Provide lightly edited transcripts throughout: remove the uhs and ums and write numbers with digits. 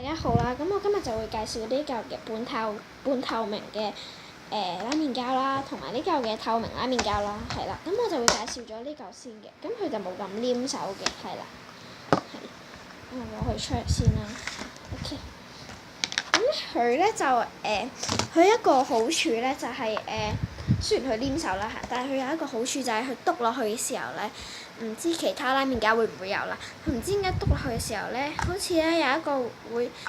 家好啦，咁我今日就會介紹呢嚿嘅半透明嘅拉麵膠啦，同埋呢嚿嘅透明拉麵膠啦，係啦。咁我就會介紹咗呢嚿先嘅，咁佢就冇咁黏手嘅，係啦。係，咁我攞佢出嚟先啦。OK。咁佢咧就佢一個好處咧就係雖然佢黏手啦嚇，但係佢有一個好處就係佢篤落去嘅時候咧，唔知其他拉麵膠會唔會有啦？佢唔知點解篤落去嘅時候咧，好似咧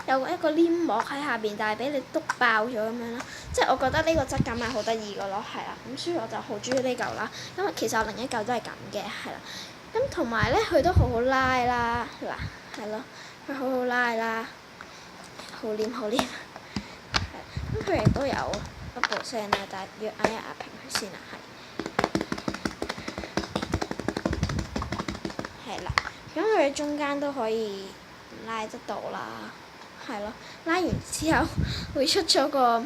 有一個黏膜喺下邊，但係俾你篤爆咗咁樣咯。即係我覺得呢個質感係好得意嘅咯，係啦。咁所以我就好中意呢嚿啦，因為其實我另一嚿都係咁嘅，係啦。咁同埋咧，佢都好好拉啦，嗱，係咯，佢好好拉啦，好黏。咁佢亦都有bubble聲啦，但係要壓一壓平佢先啦，係啦。咁佢中間都可以拉得到啦，係咯。拉完之後會出咗個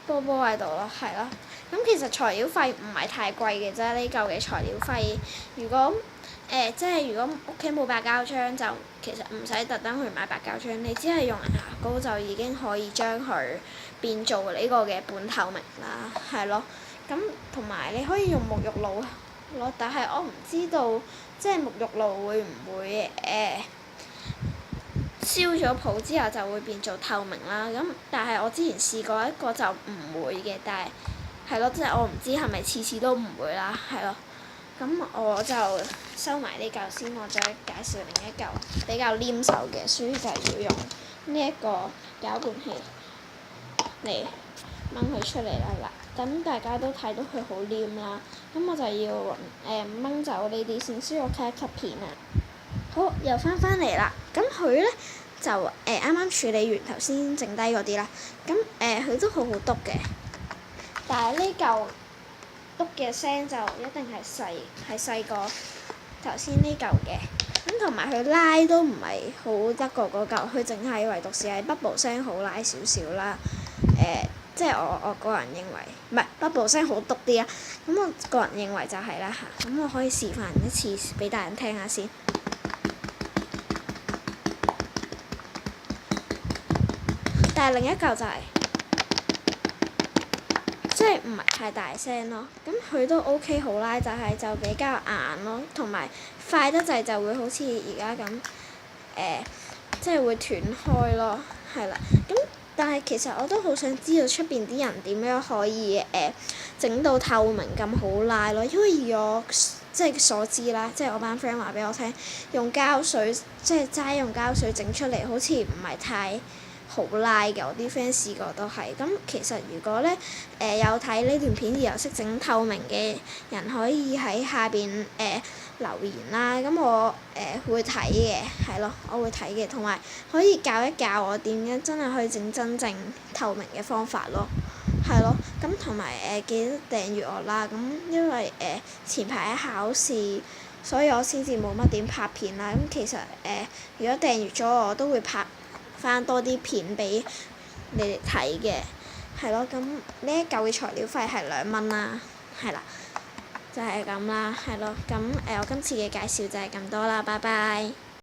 波波喺度咯，係咯。咁其實材料費唔係太貴嘅啫，呢嚿嘅材料費。如果如果屋企冇白膠漿，就其實唔使特登去買白膠漿，你只係用牙膏就已經可以將佢變做呢個嘅半透明啦，係咯。咁同埋你可以用沐浴露咯，但係我唔知道即係沐浴露會唔會燒咗泡之後就會變做透明啦。咁但係我之前試過一個就唔會嘅，但係係咯，即係我唔知係咪次次都唔會啦，係咯。咁我就收埋呢嚿先，我再介紹另一嚿比較黏手嘅，所以就要用呢一個攪拌器嚟掹佢出嚟啦。嗱，咁大家都睇到佢好黏啦，咁我就要掹走呢啲先，需要 cut 一 cut 片啊。好，又翻嚟啦，咁佢咧就啱啱處理完頭先剩低嗰啲啦，咁佢都好好篤嘅，但係呢嚿篤嘅聲就一定係細過頭先呢嚿嘅，咁同埋佢拉都唔係好得過嗰嚿，佢淨係唯獨是係 bubble 聲好拉少少啦。即係我個人認為，唔係 bubble 聲好篤啲啊。咁我個人認為就係啦嚇，咁我可以示範一次俾大人聽下先。但係另一嚿就係即係唔係太大聲咯，咁佢都 OK 好拉，但係就比較硬咯，同埋快得滯就會好似而家咁即係會斷開咯，係啦。咁但係其實我都好想知道出邊啲人點樣可以整到透明咁好拉咯，因為以我即係所知啦，即係我班 friend 話俾我聽，用膠水即係齋用膠水整出嚟好似唔係太好拉嘅，我啲 friend 試過都係。咁其實如果咧有睇呢段片而又識整透明嘅人，可以喺下邊留言啦。咁我會睇嘅，係咯，我會睇嘅，同埋可以教一教我點樣真係可以整真正透明嘅方法咯，係咯。咁同埋記得訂閱我啦。咁因為前排喺考試，所以我先至冇乜點拍片啦。咁其實如果訂閱咗我都會拍翻多啲片俾你哋睇嘅，係咯。咁呢一嚿嘅材料費係2蚊啦，係啦，就係咁啦，係咯。咁我今次嘅介紹就係咁多啦，拜拜。